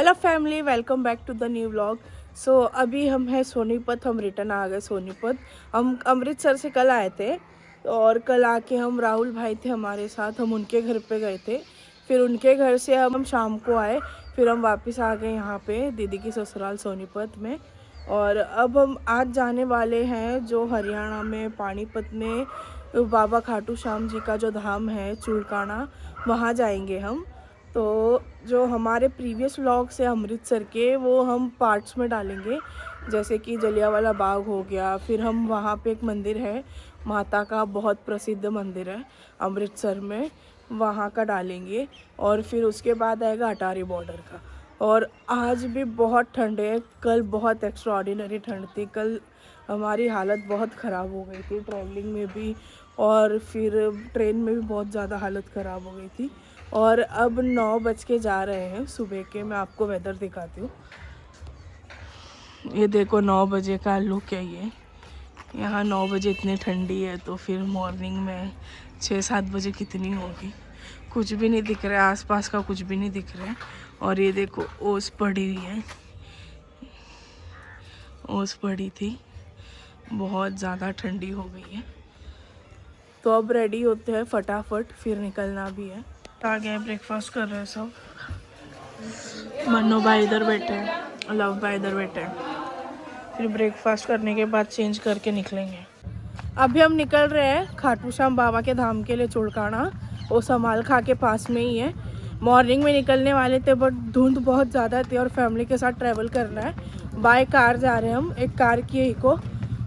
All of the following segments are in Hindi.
Hello family, welcome back to the new vlog. So अभी हम हैं सोनीपत, हम रिटर्न आ गए सोनीपत। हम अमृतसर से कल आए थे और कल आके हम राहुल भाई थे हमारे साथ, हम उनके घर पे गए थे। फिर उनके घर से हम शाम को आए, फिर हम वापस आ गए यहाँ पे दीदी की ससुराल सोनीपत में। और अब हम आज जाने वाले हैं जो हरियाणा में पानीपत में बाबा खाटू श्याम जी का जो धाम है चुड़काना, वहाँ जाएंगे हम। तो जो हमारे प्रीवियस व्लॉग्स है अमृतसर के, वो हम पार्ट्स में डालेंगे, जैसे कि जलियांवाला बाग हो गया। फिर हम वहाँ पे एक मंदिर है माता का, बहुत प्रसिद्ध मंदिर है अमृतसर में, वहाँ का डालेंगे। और फिर उसके बाद आएगा अटारी बॉर्डर का। और आज भी बहुत ठंड है, कल बहुत एक्स्ट्राऑर्डिनरी ठंड थी। कल हमारी हालत बहुत ख़राब हो गई थी ट्रैवलिंग में भी, और फिर ट्रेन में भी बहुत ज़्यादा हालत ख़राब हो गई थी। और अब 9 बज के जा रहे हैं सुबह के। मैं आपको वेदर दिखाती हूँ, ये देखो 9 बजे का लुक है ये। यहाँ 9 बजे इतनी ठंडी है, तो फिर मॉर्निंग में 6-7 बजे कितनी होगी, कुछ भी नहीं दिख रहा है, आसपास का कुछ भी नहीं दिख रहा है। और ये देखो ओस पड़ी हुई है, ओस पड़ी थी, बहुत ज़्यादा ठंडी हो गई है। तो अब रेडी होते हैं फटाफट, फिर निकलना भी है। आ गए, ब्रेकफास्ट कर रहे हैं सब। मन्नू भाई इधर बैठे हैं, लव भाई इधर बैठे हैं। फिर ब्रेकफास्ट करने के बाद चेंज करके निकलेंगे। अभी हम निकल रहे हैं खाटू श्याम बाबा के धाम के लिए चुड़काना, वो समाल खा के पास में ही है। मॉर्निंग में निकलने वाले थे बट धुंध बहुत ज़्यादा थी और फैमिली के साथ ट्रैवल करना है। बाय कार जा रहे हैं हम, एक कार की है इको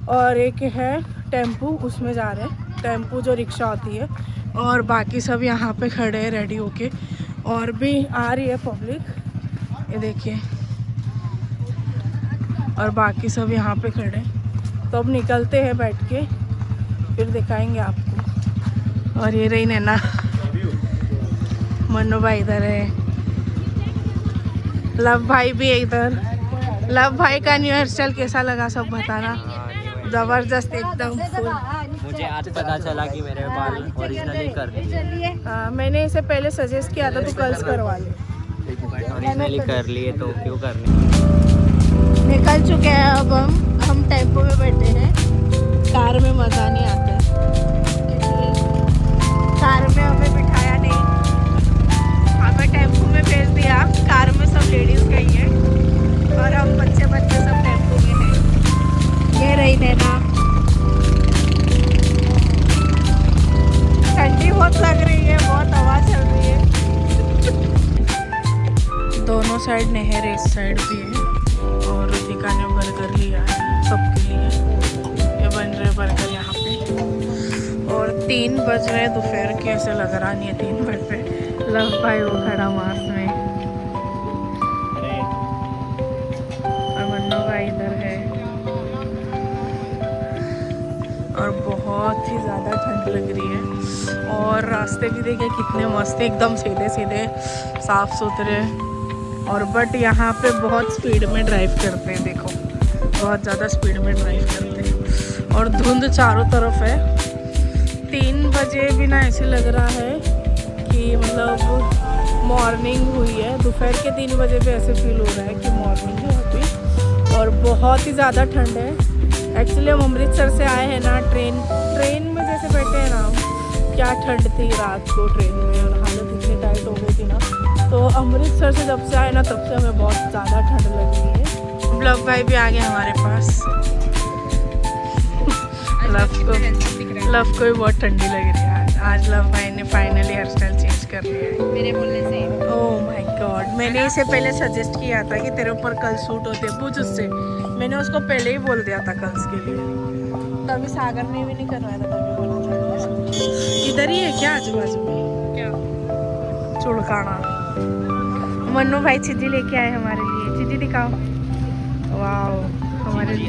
और एक है टेम्पू, उसमें जा रहे हैं। टेम्पू जो रिक्शा होती है। और बाकी सब यहाँ पे खड़े हैं रेडी होके, और भी आ रही है पब्लिक, ये देखिए। और बाकी सब यहाँ पे खड़े, तो अब निकलते हैं बैठ के, फिर दिखाएंगे आपको। और ये रही नैना, मन्नू भाई इधर है, लव भाई भी है इधर। लव भाई का न्यू हेयर स्टाइल कैसा लगा सब बताना, जबरदस्त एकदम फुल। मुझे आज पता चला कि मेरे बाल ओरिजिनली कर लिए। मैंने इसे पहले सजेस्ट किया था, तो कर्ल्स करवा ले। ओरिजिनली कर लिए तो क्यों करने। निकल चुके हैं अब हम टेम्पो में बैठे हैं। कार में मज़ा नहीं आता क्योंकि कार में हमें बिठाया नहीं, हमें टेम्पो में भेज दिया। कार में सब लेडीज़ गई है और हम बच्चे सब टेम्पो में हैं। ये रही नैना, ठंडी बहुत लग रही है, बहुत हवा चल रही है। दोनों साइड नहर है, इस साइड भी है। और ऋतिका ने बर्गर लिया है सबके लिए, ये बन रहे बर्गर यहाँ पे। और 3 बज रहे दोपहर के, ऐसे लग रहा नहीं है 3 बज पे। लव भाई वो खड़ा मास में, और मन्नू भाई इधर है। और बहुत ही ज़्यादा ठंड लग रही है। और रास्ते भी देखिए कितने मस्त, एकदम सीधे सीधे साफ सुथरे। और बट यहाँ पे बहुत स्पीड में ड्राइव करते हैं, देखो बहुत ज़्यादा स्पीड में ड्राइव करते हैं। और धुंध चारों तरफ है। 3 बजे भी ना ऐसे लग रहा है कि मतलब मॉर्निंग हुई है, दोपहर के 3 बजे भी ऐसे फील हो रहा है कि मॉर्निंग है अभी। और बहुत ही ज़्यादा ठंड है। एक्चुअली हम अमृतसर से आए हैं ना, ट्रेन में जैसे बैठे हैं ना, क्या ठंड थी रात को ट्रेन में, और हालत इतनी टाइट हो गई थी ना। तो अमृतसर से जब से आए ना, तब से हमें बहुत ज़्यादा ठंड लग रही है। लव भाई भी आ गए हमारे पास। लव को भी बहुत ठंडी लग रही है। आज लव भाई ने फाइनली हेयर स्टाइल चेंज कर लिया है मेरे बोलने से। ओह माय गॉड, मैंने इसे पहले सजेस्ट किया था कि तेरे ऊपर कल सूट होते, पूछ उससे। मैंने उसको पहले ही बोल दिया था कर्ल्स के लिए, तभी सागर ने भी नहीं करवाया था, तभी बोला था। इधर ही है क्या आजू बाजू में क्या चुड़काना? मन्नू भाई चिज्जी लेके आए हमारे लिए, चिज्जी दिखाओ। वाह, हमारे लिए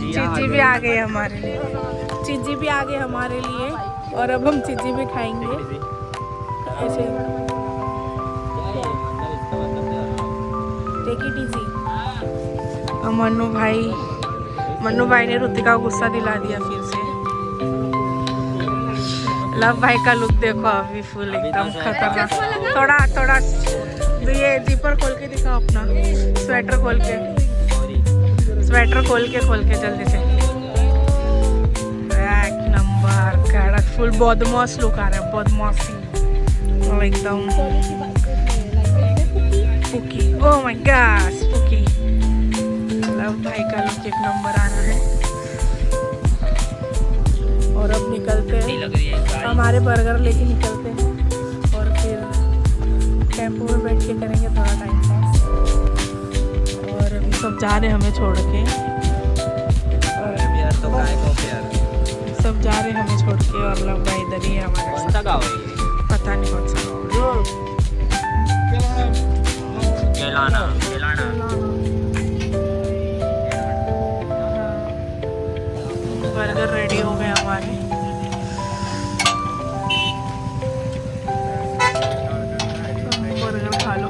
चिज्जी भी आ गई हमारे लिए, चिज्जी भी आ गई हमारे लिए। और अब हम चिज्जी भी खाएंगे ऐसे। Take it easy. मन्नू भाई ने ऋतिका को गुस्सा दिला दिया फिर से। लव भाई का लुक देखो अभी फुल एकदम खतरनाक। थोड़ा थोड़ा ये जीपर खोल के दिखाओ अपना, स्वेटर खोल के, खोल के जल्दी से। एक नंबर का फुल बदमाश लुक आ रहा है, बदमाशी एकदम। Spooky, oh my God spooky. Love भाई का लुक एक नंबर आ रहा है। और अब निकलते हैं, हमारे बर्गर लेके निकलते हैं और फिर टेम्पो में बैठ के करेंगे थोड़ा टाइम पास। और अभी सब जा रहे हैं हमें छोड़ के, और तो काय को प्यार सब जा रहे हैं हमें छोड़ के। और लव भाई इधर ही है हमारे कौन साथ। सा गाँव है ये? पता नहीं कौन सा गाँव केलाना बर्गर रेडी हो गए हमारे। बर्गर खा लो,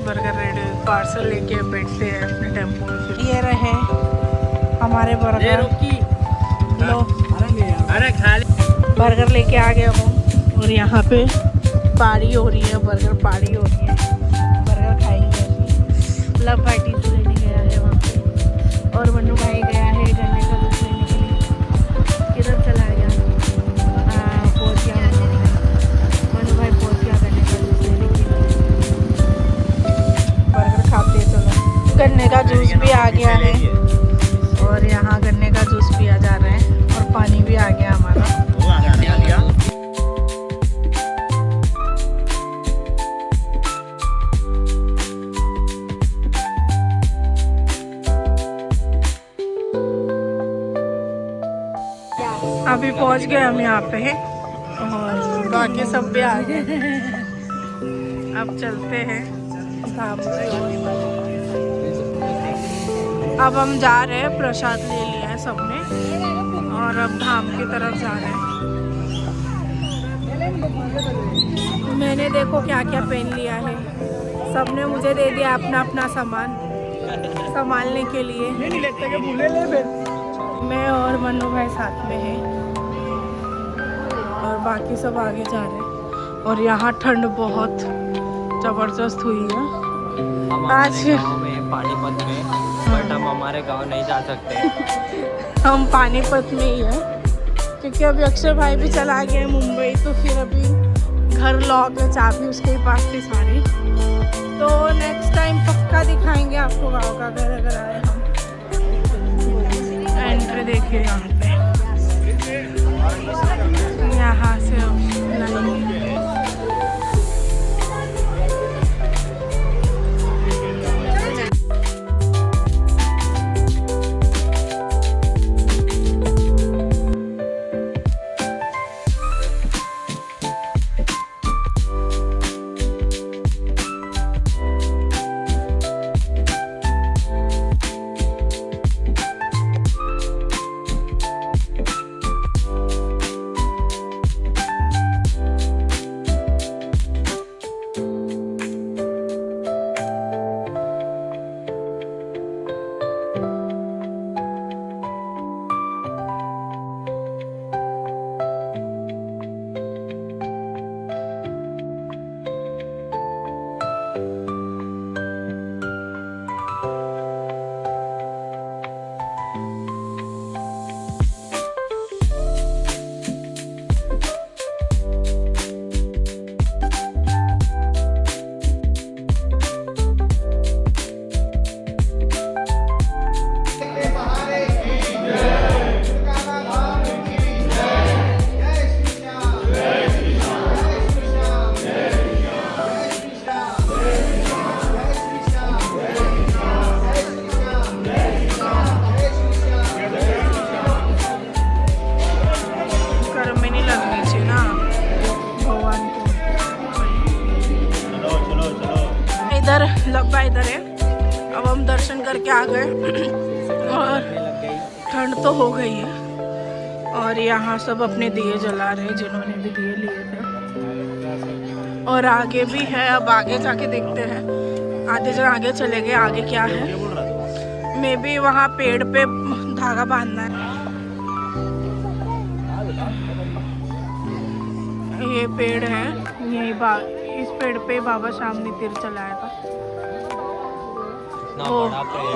बर्गर रेडी, पार्सल लेके बैठते हैं अपने टेम्पो में। फिर ये रहे हमारे बर्गर, लो अरे खा ले। बर्गर लेके आ गए हम। और यहाँ पे पार्टी हो रही है, बर्गर पार्टी हो रही है, बर्गर खाएंगे अभी। लव भाई टीचर लेने गया है वहाँ पे, और मन्नू भाई गया है गन्ने का जूस लेने के लिए। किधर चला गया? पहुँच गया मन्नू भाई, पहुँच गया गन्ने का जूस लेने के लिए। बर्गर खाते चलो। गन्ने का जूस भी आ गया है, और यहाँ गन्ने का जूस पिया जा रहा है, और पानी भी आ गया हमारा। अभी पहुंच गए हम यहाँ पे, और बाकी सब भी आ गए। अब चलते हैं धाम पे। अब हम जा रहे हैं, प्रसाद ले लिया है सबने, और अब धाम की तरफ जा रहे हैं। मैंने देखो क्या क्या पहन लिया है, सबने मुझे दे दिया अपना अपना सामान संभालने के लिए। मैं और मन्नू भाई साथ में हैं, और बाकी सब आगे जा रहे हैं। और यहाँ ठंड बहुत जबरदस्त हुई है आज। गाँव में पानीपत में, बट हम हमारे गांव नहीं जा सकते। हम पानीपत में ही है, क्योंकि अभी अक्षय भाई भी चला गया है मुंबई, तो फिर अभी घर लॉक है, चाबी उसके ही पास थी सारी। तो नेक्स्ट टाइम पक्का दिखाएंगे आपको गाँव का घर अगर आए हम। एंट्री देखिए यहाँ पे, यहाँ से लब्बा इधर है। अब हम दर्शन करके आ गए और ठंड तो हो गई है। और यहाँ सब अपने दिए जला रहे हैं जिन्होंने भी दिए लिए थे। और आगे भी है, अब आगे जाके देखते हैं। आधे जन आगे चले गए, आगे क्या है। मे बी वहाँ पेड़ पे धागा बांधना है। ये पेड़ है, यही इस पेड़ पे बाबा श्याम ने तीर चलाया था। इतना बड़ा पेड़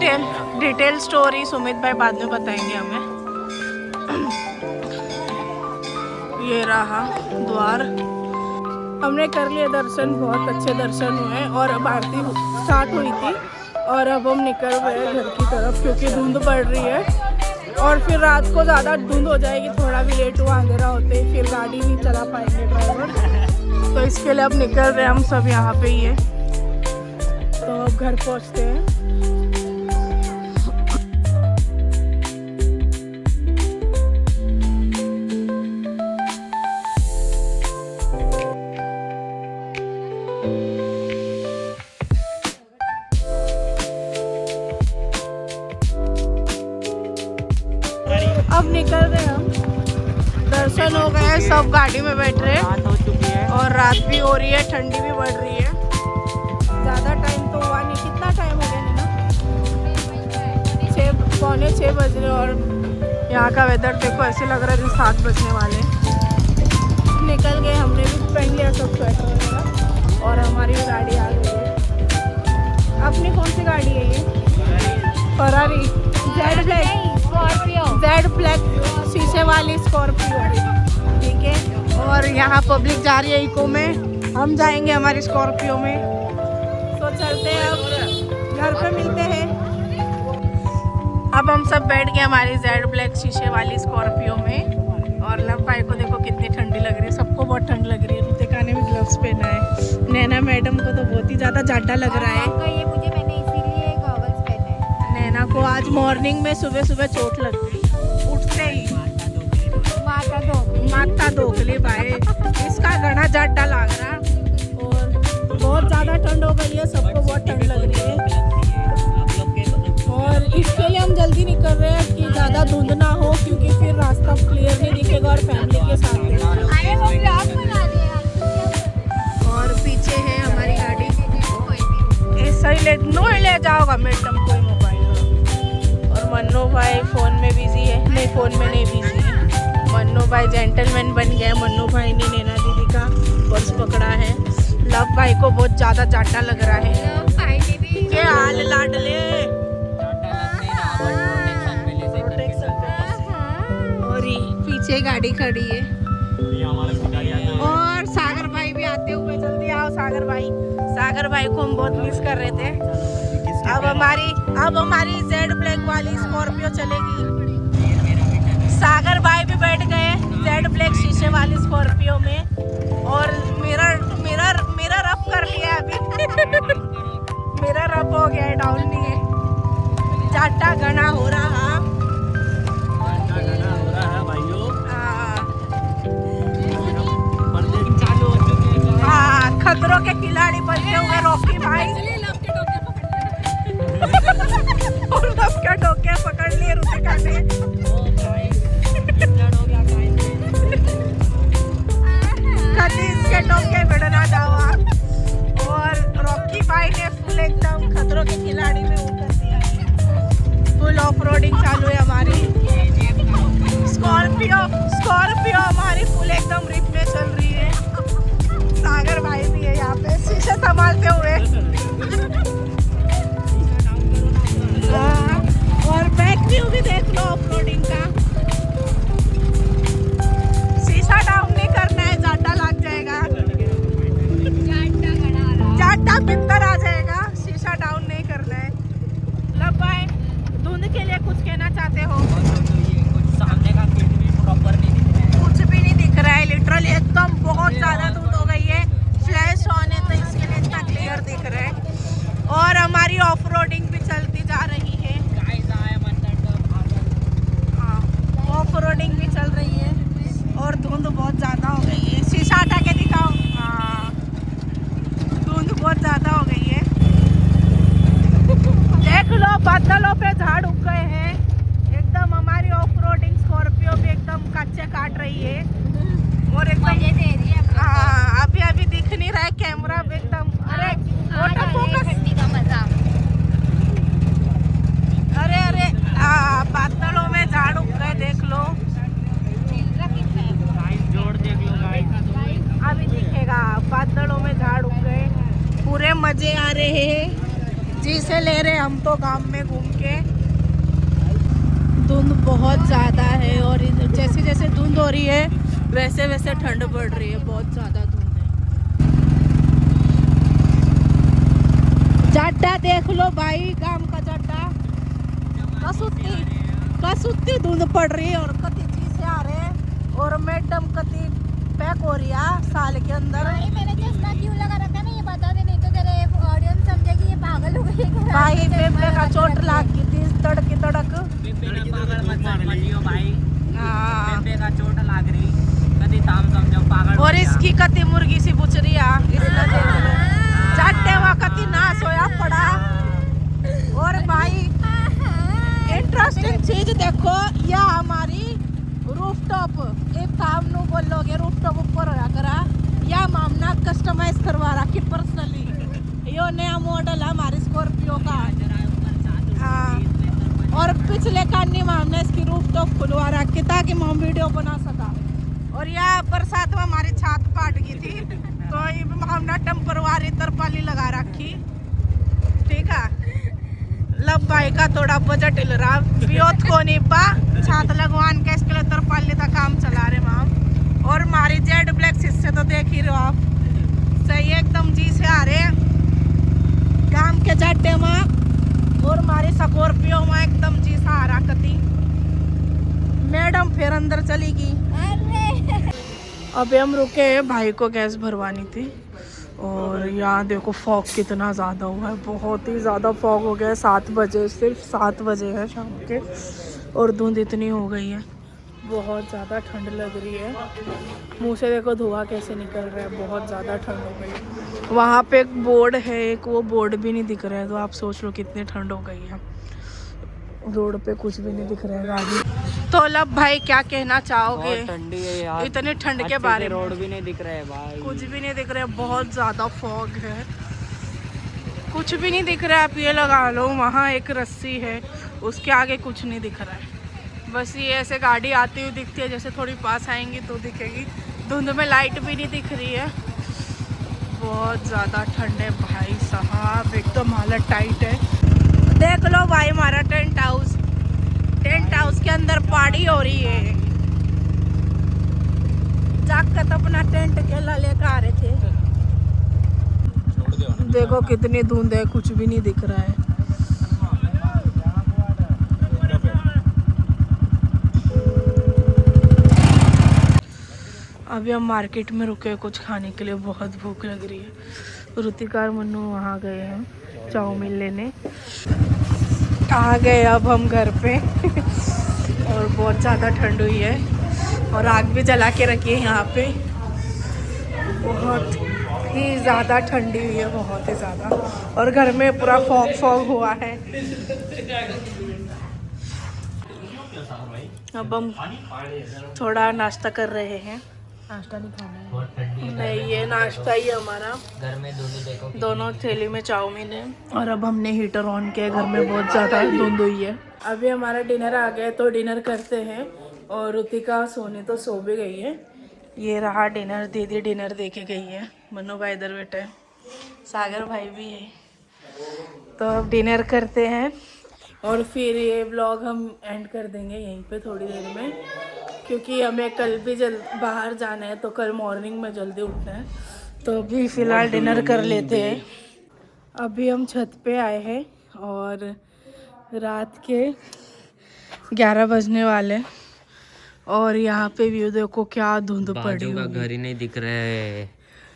है। डिटेल स्टोरी सुमित भाई बाद में बताएंगे हमें। ये रहा द्वार। हमने कर लिया दर्शन, बहुत अच्छे दर्शन हुए और अब आरती स्टार्ट हुई थी और अब हम निकल गए घर की तरफ क्योंकि धुंध पड़ रही है और फिर रात को ज़्यादा धुंध हो जाएगी, थोड़ा भी लेट हुआ अंधेरा होते ही फिर गाड़ी नहीं चला पाएंगे ड्राइवर, तो इसके लिए अब निकल रहे हैं हम सब यहाँ पे ही है। तो अब घर पहुँचते हैं। अब निकल रहे हैं हम, दर्शन हो गए, सब गाड़ी में बैठ रहे हैं। रात हो चुकी है और रात भी हो रही है, ठंडी भी बढ़ रही है। ज़्यादा टाइम तो हुआ नहीं, कितना टाइम हो गया ना, 6 पौने 6 बज रहे और यहाँ का वेदर देखो ऐसे लग रहा है जैसे 7 बजने वाले हैं। निकल गए, हमने भी पहन लिया सब स्वेटर वगैरह और हमारी भी गाड़ी आ गई है। अपनी कौन सी गाड़ी है ये? Ferrari Z black, Z black शीशे वाली स्कॉर्पियो, ठीक है। और यहाँ पब्लिक जा रही है इको में, हम जाएंगे हमारी स्कॉर्पियो में। तो चलते हैं, अब घर पे मिलते हैं। अब हम सब बैठ गए हमारी जेड ब्लैक शीशे वाली स्कॉर्पियो में और लव भाई को देखो कितनी ठंडी लग रही है, सबको बहुत ठंड लग रही है। ऋतिका ने भी ग्लव्स पहना है, नैना मैडम को तो बहुत ही ज़्यादा जाटा लग रहा है। ये मुझे मैंने इसीलिए गॉगल्स पहने हैं। नैना को आज मॉर्निंग में सुबह सुबह चोट लग गई, उठते ही माता धोखली भाई, इसका घना जाटा लग रहा और बहुत ज़्यादा ठंड हो गई है, सबको बहुत ठंड लग रही है। और इसके लिए हम जल्दी निकल रहे हैं कि ज़्यादा धुंध ना हो क्योंकि फिर रास्ता क्लियर नहीं दिखेगा और फैमिली के साथ हैं। और पीछे है हमारी गाड़ी, ऐसा ही ले जाओगा मैडम कोई मोबाइल। और मन्नू भाई फ़ोन में बिजी है, नहीं फ़ोन में नहीं बिजी है। मन्नू भाई जेंटलमैन बन गया, मन्नू भाई ने नैना दीदी का पर्स पकड़ा है। लव भाई को बहुत ज़्यादा जाटा लग रहा है, के हाल लाडले। और पीछे गाड़ी खड़ी है और सागर भाई भी आते हुए, जल्दी आओ सागर भाई। सागर भाई को हम बहुत मिस कर रहे थे। अब हमारी जेड ब्लैक वाली स्कॉर्पियो चलेगी। सागर भाई भी बैठ गए जेड ब्लैक शीशे वाली स्कॉर्पियो में और मिरर अप कर लिया अभी। मिरर अप हो गया है, डाउन नहीं है। जाटा घना हो रहा खतरों के खिलाड़ी बनते हुए रॉकी भाई और सबके डोके पकड़ लिए ऋतिका ने। कभी इसके डोके बिड़ना जावा। और रॉकी भाई ने फुल एकदम खतरों के खिलाड़ी में उतर दिया है। फुल ऑफ रोडिंग चालू है हमारी। स्कॉर्पियो हमारी फुल एकदम रिप में चल रही है। सागर भाई भी है यहाँ पे शीशे संभालते हुए। और बैक व्यू भी देख लो ऑफ रोडिंग का। शीशा डाउन नहीं करना है, जाटा लग जाएगा, जाटा भीतर आ जाएगा। शीशा डाउन नहीं करना है। लब भाई धुंध के लिए कुछ कहना चाहते हो? सामने का फील्ड भी प्रॉपर नहीं दिख रहा है, कुछ भी नहीं दिख रहा है, लिटरली एकदम बहुत ज़्यादा धुंध हो गई है। फ्लैश ऑन है तो इसके लिए इतना क्लियर दिख रहा है। और हमारी ऑफ रोडिंग भी चलती जा रही है। हाँ, ऑफ रोडिंग भी चल रही है और धुंध बहुत ज़्यादा हो गई है। शीशा हटा के दिखाओ। हाँ, धुंध बहुत ज़्यादा हो गई है। देख लो बादलों पे झाड़ उग गए हैं एकदम। हमारी ऑफ रोडिंग स्कॉर्पियो भी एकदम कच्चे काट रही है और एकदम हाँ, अभी दिख नहीं रहा है कैमरा एकदम। अरे वाटर फोकस, अरे बादलों में झाड़ उग गए, देख लो। जोड़ देख लो गाइस। मजे आ रहे हैं, जी से ले रहे हम तो गांव में घूम के। धुंध बहुत ज़्यादा है और जैसे जैसे धुंध हो रही है वैसे वैसे ठंड बढ़ रही है, बहुत ज़्यादा धुंध है। जाड्डा देख लो भाई, गांव का जाड्डा कसुत्ती धुंध पड़ रही है और कति चीज से आ रहे हैं और मैडम कति पैक हो रही है साल के अंदर। भाई मैंने चश्मा क्यों लगा रखा है मैं ये बता दे, नहीं तो तेरे ऑडियंस समझेगी ये पागल हो गई है। भाई बेबे का चोट लाग गई थी, तड़क तड़क। हाँ। बेबे का चोट लाग रही, कदी ताम समझो पागल। और इसकी कति मुर्गी सी बुचरी है, इसका देख लो जाटे वहाँ कति नाश होया पड़ा। और भाई इंटरेस्टिंग चीज देखो, यह हमारी रूफटॉप, एक काम नु बोलोगे रूफटॉप ऊपर होया करा, या मामना कस्टमाइज करवा रखी पर्सनली। यो नया मॉडल है हमारी स्कॉर्पियो का। हाँ। और पिछले कानी में हमने इसकी रूफटॉप खुलवा रखी ताकि हम वीडियो बना सका। और यह बरसात में हमारी छत फाट गई थी तो हमने टेम्परवारी तरपाली लगा रखी। ठीक है, लब भाई का थोड़ा बजट हिल रहा, बियोत को नहीं पा छात लगवान के इसके लिए तरपाली का काम चला रहे मैम। और हमारी जेड ब्लैक हिस्से तो देख ही रहे हो आप, सही एकदम जी से आ रहे काम के जाटे में। और हमारी स्कॉर्पियो में एकदम जी से आ रहा कति। मैडम फिर अंदर चली गई। अभी हम रुके हैं, भाई को गैस भरवानी थी। और यहाँ देखो फॉग कितना ज़्यादा हुआ है, बहुत ही ज़्यादा फॉग हो गया है। 7 बजे, सिर्फ 7 बजे है शाम के और धुंध इतनी हो गई है, बहुत ज़्यादा ठंड लग रही है। मुंह से देखो धुआं कैसे निकल रहा है, बहुत ज़्यादा ठंड हो गई। वहाँ पे एक बोर्ड है, एक वो बोर्ड भी नहीं दिख रहा है, तो आप सोच लो कितनी ठंड हो गई है। रोड पे कुछ भी नहीं दिख रहा है गाड़ी। तो लब भाई क्या कहना चाहोगे ठंडी है यार, इतने ठंड के बारे में? रोड भी नहीं दिख रहा है भाई, कुछ भी नहीं दिख रहा है, बहुत ज़्यादा फॉग है, कुछ भी नहीं दिख रहा है। आप ये लगा लो वहाँ एक रस्सी है, उसके आगे कुछ नहीं दिख रहा है। बस ये ऐसे गाड़ी आती हुई दिखती है, जैसे थोड़ी पास आएंगी तो दिखेगी। धुंध में लाइट भी नहीं दिख रही है, बहुत ज़्यादा ठंड है भाई साहब, एकदम हालत टाइट है। देख लो भाई हमारा टेंट हाउस के अंदर पार्टी हो रही है। जाकर अपना टेंट केला लेकर आ रहे थे। देखो कितनी धुंध है, कुछ भी नहीं दिख रहा है। अभी हम मार्केट में रुके कुछ खाने के लिए, बहुत भूख लग रही है। ऋतिका और मन्नू वहाँ गए हैं चाउमीन लेने। आ गए अब हम घर पे और बहुत ज़्यादा ठंड हुई है और आग भी जला के रखी है यहाँ पे। बहुत ही ज़्यादा ठंडी हुई है, बहुत ही ज़्यादा। और घर में पूरा फॉग हुआ है। अब हम थोड़ा नाश्ता कर रहे हैं। नाश्ता नहीं खाना है, नहीं ये नाश्ता ही है हमारा। घर में देखो दोनों थैली में चाउमीन है। और अब हमने हीटर ऑन किया, घर में बहुत ज़्यादा धुंध हुई है। अभी हमारा डिनर आ गया तो डिनर करते हैं। और ऋतिका सोने तो सो भी गई है। ये रहा डिनर, दीदी डिनर दे के गई है। मन्नू भाई इधर बैठे हैं, सागर भाई भी है। तो अब डिनर करते हैं और फिर ये व्लॉग हम एंड कर देंगे यहीं पे थोड़ी देर में, क्योंकि हमें कल भी बाहर जाना है, तो कल मॉर्निंग में जल्दी उठना है। तो अभी फ़िलहाल डिनर कर लेते हैं। अभी हम छत पे आए हैं और रात के 11 बजने वाले और यहाँ पे व्यू देखो क्या धुंध पड़ी हुई है। घर ही नहीं दिख रहा है,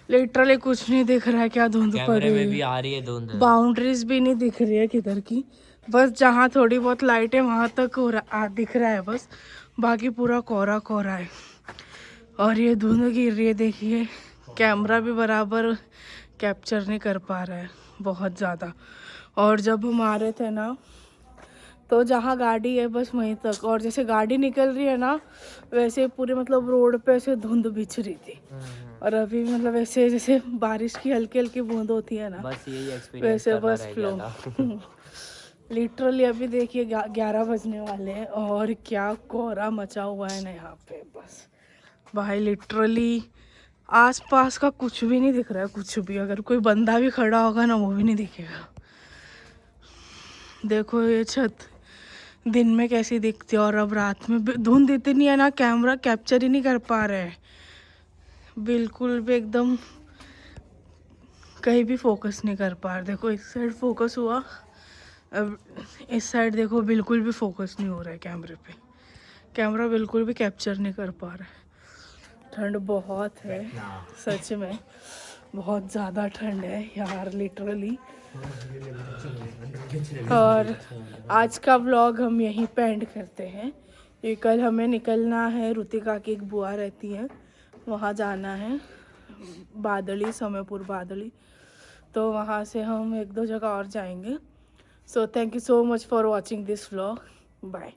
लिटरली कुछ नहीं दिख रहा है, क्या धुंध पड़ी में हुई भी है। आ रही है धुंध, बाउंड्रीज भी नहीं दिख रही है किधर की, बस जहाँ थोड़ी बहुत लाइट है वहाँ तक दिख रहा है बस, बाकी पूरा कोहरा कोहरा है। और ये धुंध गिर रही है, देखिए कैमरा भी बराबर कैप्चर नहीं कर पा रहा है, बहुत ज़्यादा। और जब हम आ रहे थे ना तो जहाँ गाड़ी है बस वहीं तक, और जैसे गाड़ी निकल रही है ना वैसे पूरे मतलब रोड पे ऐसे धुंध बिछ रही थी। और अभी मतलब ऐसे जैसे बारिश की हल्की हल्की बूंद होती है ना, बस यही एक्सपीरियंस वैसे बस फ्लो। लिटरली अभी देखिए 11 बजने वाले हैं और क्या कोहरा मचा हुआ है ना यहाँ पे, बस भाई लिटरली आसपास का कुछ भी नहीं दिख रहा है, कुछ भी। अगर कोई बंदा भी खड़ा होगा ना, वो भी नहीं दिखेगा। देखो ये छत दिन में कैसी दिखती है और अब रात में धुंध इतनी है ना, कैमरा कैप्चर ही नहीं कर पा रहे हैं बिल्कुल भी, एकदम कहीं भी फोकस नहीं कर पा रहे। देखो इस साइड फोकस हुआ, अब इस साइड देखो बिल्कुल भी फोकस नहीं हो रहा है कैमरे पे। कैमरा बिल्कुल भी कैप्चर नहीं कर पा रहा है। ठंड बहुत है सच में, बहुत ज़्यादा ठंड है यार लिटरली। और आज का व्लॉग हम यहीं पे एंड करते हैं। ये कल हमें निकलना है, रुतिका की एक बुआ रहती है, वहाँ जाना है बादली, समयपुर बादली। तो वहाँ से हम 1-2 जगह और जाएंगे। So thank you so much for watching this vlog. Bye.